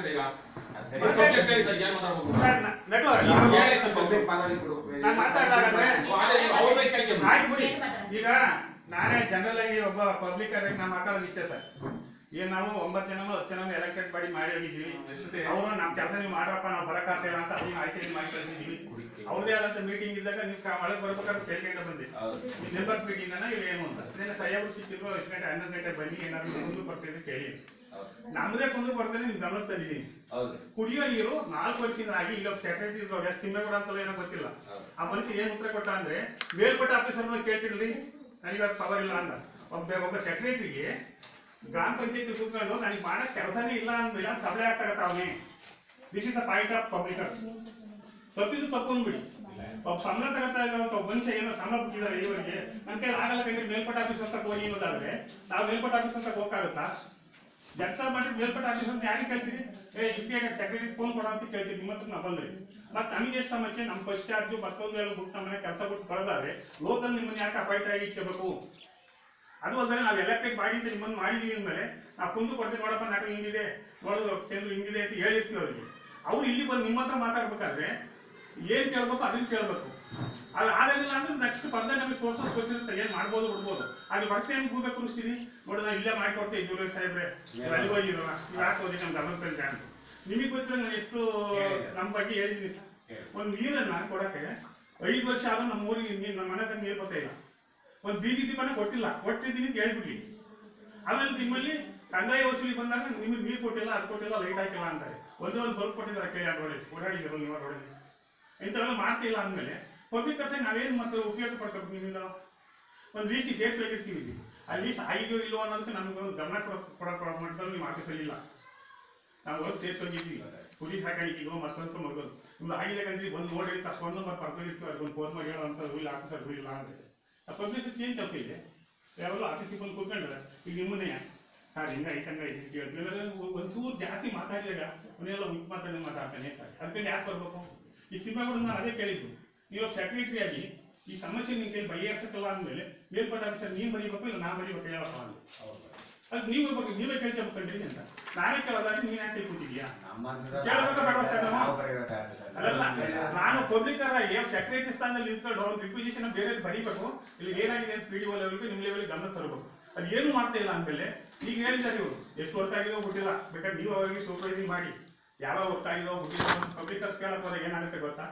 ಮಾತಾಡ್ತೀರಿ ಈಗ ಸಬ್ಜೆಕ್ಟ್ ಹೇಳಿ ಸರ್ ಏನು ಮಾತಾಡಬೇಕು ಈಗ ನಾನೇ ಜನರಲ್ ಆಗಿ ಒಬ್ಬ ಪಬ್ಲಿಕ್ ಆಗಿ ನಾನು ಮಾತಾಡೋದು ಇಷ್ಟೇ ಸರ್. ಈಗ ನಾವು 9 ಜನ 10 ಜನ ಎಲೆಕ್ಟೆಡ್ ಬಾಡಿ ಮಾಡಿ ಹೋಗಿದ್ದೀವಿ. ಅವರು ನಮ್ಮ ಕೆಲಸ ನೀವು ಮಾಡಪ್ಪ ನಾವು ಬರಕಾಗ್ತೇವೆ ಅಂತ ಅದನ್ನ ಆಯ್ಕೆ ಮಾಡಿ ಕಳಿಸಿದ್ದೀವಿ. ಅವ್ರದೇ ಆದಂತ ಮೀಟಿಂಗ್ ಇದ್ದಾಗ ನೀವು ಒಳಗೆ ಬರ್ಬೇಕಾದ್ರೆ ಕೇಳ್ಕೊಂಡು ಬಂದಿದ್ದೀವಿ. ಈ ಮೆಂಬರ್ಸ್ ಮೀಟಿಂಗ್ ಅನ್ನ ಇಲ್ಲಿ ಏನು ಅಂತ ಸಾಹೇಬರು ಸಿಕ್ಕಿದ್ರು 10 ಗಂಟೆ 11 ಗಂಟೆ ಬನ್ನಿ ಏನಾದ್ರು ಮುಂದೆ ಬರ್ತಿದ್ರೆ ಕೇಳಿ. ನಮ್ಮದೇ ಮುಂದೆ ಬರ್ತೇನೆ ನಿಮ್ ಗಮನ ತಂದಿದ್ದೀನಿ. ಕುಡಿಯೋ ನೀರು 4 ವರ್ಷದಿಂದ ಆಗಿ ಇಲ್ಲ ಸೆಕ್ರೆಟರಿ ಎಷ್ಟು ತಿಮ್ಮೇಗೌಡ ಅಂತ ಏನೋ ಗೊತ್ತಿಲ್ಲ. ಆ ಮನುಷ್ಯ ಏನ್ ಉತ್ತರ ಕೊಟ್ಟ ಅಂದ್ರೆ ಮೇಲ್ಪಟ್ಟ ಆಫೀಸರ್ ಕೇಳ್ತಿರ್ಲಿ ನನಗೆ ಅದು ಪವರ್ ಇಲ್ಲ ಅಂತ. ಒಬ್ಬ ಸೆಕ್ರೆಟರಿಗೆ ಗ್ರಾಮ ಪಂಚಾಯತಿ ಕೂತ್ಕೊಂಡು ನನಗೆ ಮಾಡಕ್ ಕೆಲಸನೇ ಇಲ್ಲ ಅಂದ್ಮೇಲೆ ಸಭೆ ಆಗ್ತಾಗತ್ತವನೇ. This is the point of ಪಬ್ಲಿಕರ್. ತಪ್ಪಿದ್ದು ತಪ್ಪು ಅಂದ್ಬಿಡಿ. ಒಬ್ಬ ಸಂಬಳ ತಗೋತಾ ಇರೋ ಒಬ್ಬ ಮನುಷ್ಯ ಏನೋ ಸಂಬಳ ಬಿಟ್ಟಿದ್ದಾರೆ ಇವರಿಗೆ ನನ್ನ ಕೈ ಆಗಲ್ಲ ಕೈ ಮೇಲ್ಪಟ್ಟ ಆಫೀಸ್ ಅಂತ ಹೋಗಿ ಅನ್ನೋದಾದ್ರೆ ನಾವು ಮೇಲ್ಪಟ್ಟ ಆಫೀಸ್ ಅಂತ ಹೋಗಕ್ಕಾಗುತ್ತಾ? ಕೆಲಸ ಮಾಡಿ ಮೇಲ್ಪಟ್ಟ ಆಫೀಸ್ ಅಂತ ಯಾರಿಗೆ ಕೇಳ್ತೀರಿ? ಸೆಕ್ರೆಟರಿ ಫೋನ್ ಕೊಡ ಅಂತ ಕೇಳ್ತೀವಿ. ನಿಮ್ಮ ಹತ್ರ ನಾವು ಬಂದ್ರಿ ಮತ್ತೆ ನಮಗೆ ಎಷ್ಟು ಸಮಸ್ಯೆ ನಮ್ಮ ಫಸ್ಟ್ ಚಾರ್ಜ್ ಮತ್ತೊಂದು ಎಲ್ಲ ಬಿಟ್ಟು ನಮ್ಮನೆ ಕೆಲಸ ಬಿಟ್ಟು ಬರೋದಾದ್ರೆ ಲೋಕಲ್ ನಿಮ್ಮನ್ನ ಯಾಕೆ ಅಪಾಯಿಂಟ್ ಆಗಿ ಇಟ್ಕೋಬೇಕು? ಅದು ಅಲ್ಲದೆ ನಾವು ಎಲೆಕ್ಟೆಡ್ ಮಾಡಿದ್ದು ನಿಮ್ಮನ್ನು ಮಾಡಿದೀವಿ ಅಂದಮೇಲೆ ನಾವು ಕುಂದು ಕೊಡ್ತೀವಿ ನೋಡಪ್ಪ ನಾಟಕ ಹಿಂಗಿದೆ ನೋಡೋದು ಕೇಂದ್ರ ಹಿಂಗಿದೆ ಅಂತ ಹೇಳಿರ್ತೀವಿ ಅವರಿಗೆ. ಅವ್ರು ಇಲ್ಲಿ ಬಂದು ನಿಮ್ಮ ಹತ್ರ ಮಾತಾಡ್ಬೇಕಾದ್ರೆ ಏನ್ ಕೇಳ್ಬೇಕು ಅದನ್ನ ಕೇಳ್ಬೇಕು. ಅಲ್ಲಿ ಆಗಲಿಲ್ಲ ಅಂದ್ರೆ ನೆಕ್ಸ್ಟ್ ಪರ್ದ ನಮಗೆ ಸೋರ್ಸಸ್ ಗೊತ್ತಿರುತ್ತೆ ಏನ್ ಮಾಡ್ಬೋದು ಬಿಡ್ಬೋದು. ಅಲ್ಲಿ ಬರ್ತೆ ಏನ್ ಕೂಗಬೇಕು ಅನಿಸ್ತೀವಿ ನೋಡಿ ನಾನು ಇಲ್ಲೇ ಮಾಡ್ಕೊಡ್ತೇವೆ ಜೂಲಿಯರ್ ಸಾಹೇಬ್ರೆ ಅಲ್ಲಿ ಹೋಗಿರೋಣ ನೀವು ಯಾಕೆ ಹೋಗಿ ನಮ್ಗೆ ಗಮನಿಸ್ಬೇಕು ಅಂತ ನಿಮಗೆ ಗೊತ್ತಿಲ್ಲ. ನಾನು ಎಷ್ಟು ನಮ್ಮ ಬಗ್ಗೆ ಹೇಳಿದ್ದೀನಿ. ಒಂದು ನೀರನ್ನ ಕೊಡಕ್ಕೆ 5 ವರ್ಷ ಆದ್ರೂ ನಮ್ಮ ಊರಿಗೆ ನಮ್ಮ ಮನೆ ತಂದು ನೀರು ಬರ್ತಾ ಇಲ್ಲ. ಒಂದು ಬೀದಿ ದೀಪನೇ ಕೊಟ್ಟಿಲ್ಲ. ಕೊಟ್ಟಿದ್ದೀನಿ ಅಂತ ಹೇಳ್ಬಿಡ್ಲಿ. ಆಮೇಲೆ ನಿಮ್ಮಲ್ಲಿ ಕಂದಾಯ ವಸೂಲಿ ಬಂದಾಗ ನಿಮಗೆ ನೀರು ಕೊಟ್ಟಿಲ್ಲ ಅದು ಕೊಟ್ಟಿಲ್ಲ ಲೈಟ್ ಹಾಕಿಲ್ಲ ಅಂತಾರೆ. ಒಂದೇ ಒಂದು ಬಲ್ಬ್ ಕೊಟ್ಟಿದ್ದಾರೆ ಕೇಳಿ ಓಡಾಡಿದ್ರು ನೀವು ರೋಡಲ್ಲಿ ಇಂಥವೆಲ್ಲ ಮಾಡ್ತಿಲ್ಲ ಅಂದಮೇಲೆ ಪಬ್ಲಿಕ್ ಕರ್ಸ ನಾವೇನು ಮತ್ತೆ ಉಪಯೋಗ ಪಡ್ಬೇಕು? ನಿಮ್ಮಿಂದ ಒಂದು ಲೀಸ್ಟ್ ಸೇಫ್ ಆಗಿರ್ತೀವಿ. ಆ ಲೀಸ್ಟ್ ಆಗಿದೆಯೋ ಇಲ್ಲೋ ಅನ್ನೋದಕ್ಕೆ ನಮ್ಗೆ ಒಂದು ಗಮನ ಕೊಡೋ ಮಾಡ್ತಾರೆ. ನಿಮ್ಮ ಆಫೀಸಲ್ಲಿ ಇಲ್ಲ. ನಾವು ಸೇಫ್ ಹೋಗಿದ್ದೀವಿ ಕುಡಿ ಸಾಕಾಣಿಕೆಗೋ ಮತ್ತೊಂದು ಮಗದು ನಿಮ್ದು ಆಗಿದೆ ಕಂಡ್ರಿ ಒಂದು ನೋಡಿ ತಕ್ಕೊಂಡು ಮತ್ತೆ ಪರ್ಕೊಂಡಿರ್ತೀವಿ ಅದೊಂದು ಫೋನ್ ಮಾಡಿ ಹೇಳೋ ಅಂತ ರೂಲ್ ಆಫೀಸರ್ ರೂಲ್ ಇಲ್ಲ ಅಂದರೆ ಆ ಪಬ್ಲಿಕ್ ಏನು ಕೆಲಸ ಇದೆ? ಯಾವೆಲ್ಲ ಆಫೀಸಿಗೆ ಬಂದು ಕೂತ್ಕೊಂಡ್ರೆ ಈಗ ನಿಮ್ಮನ್ನೇ ಸರ್ ಹಿಂಗ ಐತಂಗ ಕೇಳ್ತೀವಿ ಒಂಚೂರು ಜಾಸ್ತಿ ಮಾತಾಡಿದಾಗ ಅವನ್ನೆಲ್ಲ ಉಂಟು ಮಾತಾಡ್ತಾನೆ ಅದಕ್ಕೆ ಯಾಕೆ ಬರ್ಬೇಕು? ಈ ತಿಮ್ಮೇಗೌಡ ನಾನು ಅದೇ ಕೇಳಿದ್ದು. ನೀವು ಸೆಕ್ರೆಟರಿ ಆಗಿ ಈ ಸಮಸ್ಯೆ ನಿಮ್ಗೆ ಕೈ ಬಗೆಹರಿಸಕ್ಕಲ್ಲ ಅಂದಮೇಲೆ ಮೇಲ್ಪಟ್ಟ ಆಫೀಸರ್ ನೀವು ಬರೀಬೇಕು ಇಲ್ಲ ನಾ ಬರೀಬೇಕು ಹೇಳಪ್ಪ ಅಂತ ಅದು ನೀವು ಬರ್ಬೇಕು. ನೀವೇ ಕೇಳ್ಕೊಬೇಕಂಡ್ರಿ ಅಂತ ನಾನೇ ಕೇಳೋದಾದ್ರೆ ನೀನ್ ಯಾಕೆ ಕೂತಿದ್ಯಾ ಕೇಳಬೇಕು ಬೇಡ ಸರ್? ಅಲ್ಲ ನಾನು ಪಬ್ಲಿಕರ್ ಆಗಿ ಸೆಕ್ರೆಟರಿ ಸ್ಥಾನದಲ್ಲಿ ನಿಂತ್ಕೊಂಡು ಅವ್ರ ರಿಕ್ವಿಸಿಷನ್ ಬೇರೆ ಬರೀಬೇಕು. ಇಲ್ಲಿ ಏನಾಗಿದೆ ಅಂತ PDO ಲೆವೆಲ್ಗೆ ನಿಮ್ಮ ಲೆವೆಲ್ ಗಮನ ತರಬೇಕು. ಅದು ಏನು ಮಾಡ್ತಾ ಇಲ್ಲ ಅಂದಮೇಲೆ ಈಗ ಹೇಳಿದ್ದಾರೆ ಇವರು ಎಷ್ಟು ವರ್ಕ್ ಆಗಿದೋ ಬಿಟ್ಟಿಲ್ಲ. ಬೇಕಾದ್ರೆ ನೀವು ಅವರಿಗೆ ಸೂಪರ್ವೈಸಿಂಗ್ ಮಾಡಿ ಯಾವ ವರ್ಕ್ ಆಗಿದೋ ಬಿಟ್ಟಿಲ್ಲ. ಪಬ್ಲಿಕರ್ಸ್ ಕೇಳಕ್ ಹೋದಾಗ ಏನಾಗುತ್ತೆ ಗೊತ್ತಾ?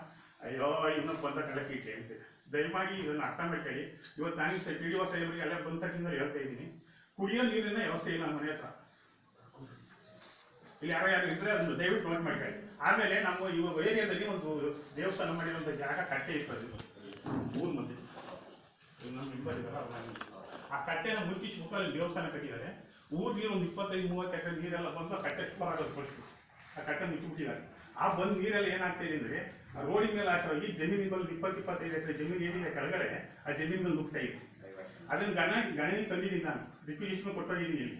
ಅಯ್ಯೋ ಇನ್ನೊಂದು ಬಂದ ಕಳಕ್ಕೆ ಇಟ್ಟೆ ಅಂತ. ದಯಮಾಡಿ ಇದನ್ನು ಅರ್ಥ ಮಾಡ್ಕೊಳ್ಳಿ. ಇವತ್ತು ನಾನು PDO ಸಾಹೇಬರಿಗೆ ಎಲ್ಲ ಬಂದ ಹೇಳ್ತಾ ಇದ್ದೀನಿ ಕುಡಿಯೋ ನೀರಿನ ವ್ಯವಸ್ಥೆ ಇಲ್ಲ ಮನೆ ಹತ್ರ. ಇಲ್ಲಿ ಯಾರು ಇದ್ರೆ ಅದನ್ನು ದಯವಿಟ್ಟು ನೋಟ್ ಮಾಡ್ಕೊಳ್ಳಿ. ಆಮೇಲೆ ನಮ್ಮ ಇವಾಗ ಏರಿಯಾದಲ್ಲಿ ಒಂದು ದೇವಸ್ಥಾನ ಮಾಡಿರುವಂಥ ಜಾಗ ಕಟ್ಟೆ ಇರ್ತದೆ ಊರ್ ಮಧ್ಯೆ. ನಮ್ಮ ಮೆಂಬರ್ ಇದಾರೆ ಆ ಕಟ್ಟೆನ ಮುಚ್ಚಿಟ್ಟು ಮುಖದಲ್ಲಿ ದೇವಸ್ಥಾನ ಕಟ್ಟಿದ್ದಾರೆ. ಊರಿಗೆ ಒಂದು 25-30 ಎಕರೆ ನೀರೆಲ್ಲ ಬಂದು ಆ ಕಟ್ಟೆ ಸೂಪರ್ ಆಗೋದು ಫಸ್ಟ್. ಆ ಕಟ್ಟೆ ಮುಚ್ಚಿಬಿಟ್ಟಿದ್ದಾರೆ. ಆ ಬಂದು ನೀರೆಲ್ಲ ಏನಾಗ್ತಾ ಇದೆ ಅಂದರೆ ಆ ರೋಡಿನ ಮೇಲೆ ಹಾಕಿ ಜಮೀನಿನ ಬಂದು 20-25 ಎಕರೆ ಜಮೀನು ಏನಿದೆ ಕೆಳಗಡೆ ಆ ಜಮೀನು ಮೇಲೆ ನುಗ್ತಾ ಇದೆ. ಅದನ್ನು ಗಣನೆ ತಂದಿದ್ದೀನಿ ನಾನು ರಿಕ್ವಿಸಿಷನ್ ಕೊಟ್ಟಿದ್ದೀನಿ ಇಲ್ಲಿ.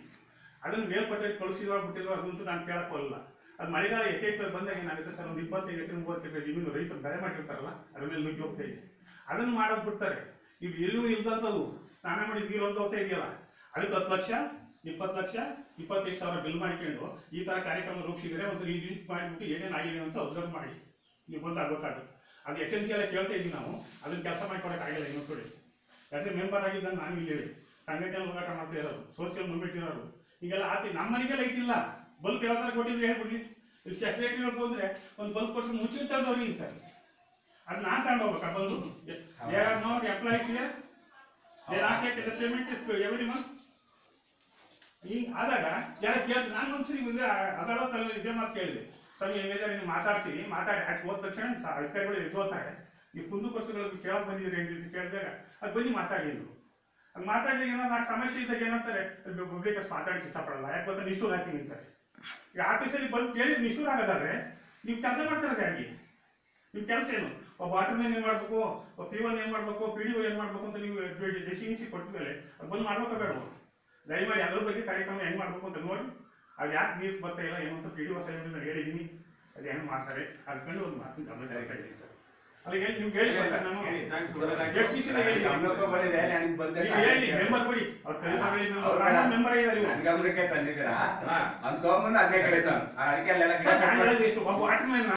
ಅದನ್ನು ಮೇಲ್ಪಟ್ಟೆ ಕಳಿಸಿದ್ರೋ ಬಿಟ್ಟಿದ್ರು ಅದಂತೂ ನಾನು ಕೇಳಕ್ಕೋಲ್ಲ. ಅದು ಮಳೆಗಾಲ ಎಕರೆ ಬಂದಾಗ ಏನಾಗುತ್ತೆ ಸರ್ ಒಂದು 25 ಎಕರೆ 30 ಎಕರೆ ಜಮೀನು ರೈತರು ಬೆಳೆ ಮಾಡಿರ್ತಾರಲ್ಲ ಅದ್ರ ಮೇಲೆ ನುಗ್ಗಿ ಹೋಗ್ತಾ ಇದೆ. ಅದನ್ನು ಮಾಡೋದು ಬಿಡ್ತಾರೆ. ಈಗ ಎಲ್ಲೂ ಇಲ್ದಂಥದ್ದು ಸ್ನಾನ ಮಾಡಿ ನೀರು ಒಂದು ಹೋಗ್ತಾ ಇದೆಯಲ್ಲ ಅದಕ್ಕೆ 10 ಲಕ್ಷ 20 ಲಕ್ಷ 25 ಸಾವಿರ ಬಿಲ್ ಮಾಡಿಕೊಂಡು ಈ ಥರ ಕಾರ್ಯಕ್ರಮ ರೂಪಿಸಿದರೆ ಒಂದು ಲಿಸ್ಟ್ ಮಾಡಿಬಿಟ್ಟು ಏನೇನು ಆಗಿದೆ ಅಂತ ಅಬ್ಸರ್ವ್ ಮಾಡಿ ನೀವು ಗೊತ್ತಾಗುತ್ತೆ. ಅದು ಎಸೆನ್ಸಿಯಲ್ ಕೇಳ್ತಾ ಇದ್ದೀವಿ ನಾವು. ಅದನ್ನು ಕೆಲಸ ಮಾಡಿಕೊಡೋಕ್ಕಾಗಿಲ್ಲ ಇನ್ನೊಂದು ಕಡೆ. ಯಾಕಂದರೆ ಮೆಂಬರ್ ಆಗಿದ್ದಂಗೆ ನಾನು ಇಲ್ಲಿ ಹೇಳಿ ಸಂಘಟನೆ ಹೋರಾಟ ಮಾಡ್ತಾ ಇರೋದು ಸೋಷಿಯಲ್ ಮೂವ್ಮೆಂಟ್ ಇರೋದು ಈಗೆಲ್ಲ ಆತಿ. ನಮ್ಮ ಮನೆಗೆ ಲೈಟ್ ಇಲ್ಲ. ಬಲ್ಬ್ ಯಾವ್ದಾರು ಕೊಟ್ಟಿದ್ರೆ ಹೇಳ್ಬಿಡ್ಲಿ. ಇಷ್ಟು ಸೆಕ್ರೆಟರಿ ಹೋದ್ರೆ ಒಂದು ಬಲ್ಬ್ ಕೊಟ್ಟು ಮುಚ್ಚಿ ತಗೊಂಡವ್ರಿ ಸರ್ ಅದು ನಾನು ತಗೊಂಡೋಗ್ಬೇಕಾ ಬಂದು ನೋಡಿ ಅಪ್ಲೈ ಪೇಮೆಂಟ್ ಎವ್ರಿ ಮಂತ್ ಈಗ ಆದಾಗ ಯಾರು ಕೇಳ್ತಾರೆ. ನಾನು ಒಂದ್ಸರಿ ಮುಂದೆ ಅದಾಲತ್ತಲ್ಲಿ ಇದೇ ಮಾತು ಕೇಳಿದೆ. ಸರ್ ನೀವು ಮಾತಾಡ್ತೀವಿ ಮಾತಾಡಿ ಹಾಕಿ ಹೋದ ತಕ್ಷಣ ಅಧಿಕಾರಿಗಳು ಎದ್ದೋತಾರೆ. ನೀವು ಕುಂದುಕೊರತೆಗಳು ಕೇಳಕ್ ಬಂದಿದ್ದೀರಿ ಅಂತ ಕೇಳಿದಾಗ ಅದು ಬನ್ನಿ ಮಾತಾಡಿದ್ರು. ಅದು ಮಾತಾಡಿದಾಗ ಏನೋ ನಾಲ್ಕು ಸಮಸ್ಯೆ ಇದ್ದಾಗ ಏನಂತಾರೆ ಪಬ್ಲಿಕರ್ಸ್ ಮಾತಾಡಕ್ಕೆ ಇಷ್ಟಪಡಲ್ಲ. ಯಾಕೆ ಗೊತ್ತಾ ನಿಷ್ಠೂರ್ ಹಾಕಿ ನಿಂತಾರೆ. ಈಗ ಆಫೀಸಲ್ಲಿ ಬಂದು ಕೇಳಿ ನಿಷ್ಠೂರ್ ಆಗೋದಾದ್ರೆ ನೀವು ಕೆಲಸ ಮಾಡ್ತಾರೆ ಯಾಕೆ? ನಿಮ್ಮ ಕೆಲಸ ಏನು? ಒಬ್ಬ ವಾಟರ್ ಮ್ಯಾನ್ ಏನು ಮಾಡಬೇಕು, ಒಬ್ಬ P1 ಏನು ಮಾಡಬೇಕು, PDO ಏನು ಮಾಡಬೇಕು ಅಂತ ನೀವು ಡೆಸಿಷನ್ ಕೊಟ್ಟ ಮೇಲೆ ಅದು ಬಂದು ಮಾಡ್ಬೇಕಾ ಬೇಡ? ದಯಮಾಡಿ ಅದ್ರ ಬಗ್ಗೆ ಕಾರ್ಯಕ್ರಮ ಹೆಂಗೆ ಮಾಡಬೇಕು ಅಂತ ನೋಡಿ. ಅದು ಯಾಕೆ ನೀರು ಬರ್ತಾ ಇಲ್ಲ ಏನು ಅಂತ PDO ಸಾಹೇಬ್ರಿಂದ ಹೇಳಿದ್ದೀನಿ. ಅದು ಹೆಂಗೆ ಮಾಡ್ತಾರೆ ಅದಕ್ಕಂಡು ಒಂದು ಮಾತು ಗಮನ ಇದ್ದೀನಿ ಸರ್. ಅಲ್ಲ ಹೇಳಿ ನೀವು ಹೇಳಿ ಸರ್ ನಾನು ಥ್ಯಾಂಕ್ಸ್ ಎಷ್ಟು ದಿವಸ ಹೇಳಿ ಗಮನಕ್ಕೆ ಬಂದಿದೆ ನನಗೆ ಬಂದಿದೆ ಈಗ ಹೇಳಿ ಮೆಂಬರ್ ಕೊಡಿ ಅವ್ರು ಕರೀತಾರೆ ಮೆಂಬರ್ ಇದ್ದಾರೆ ಇವರು ಗಮನಕ್ಕೆ ತಂದಿದ್ದೀರಾ ಅವ್ನು ಸೋಮಣ್ಣ ಅದೇ ಕಡೆ ಸರ್ ಅದಕ್ಕೆ ಅಲ್ಲೆಲ್ಲ ಎಷ್ಟು ಒಬ್ಬ ವಾಟರ್ ಮ್ಯಾನ್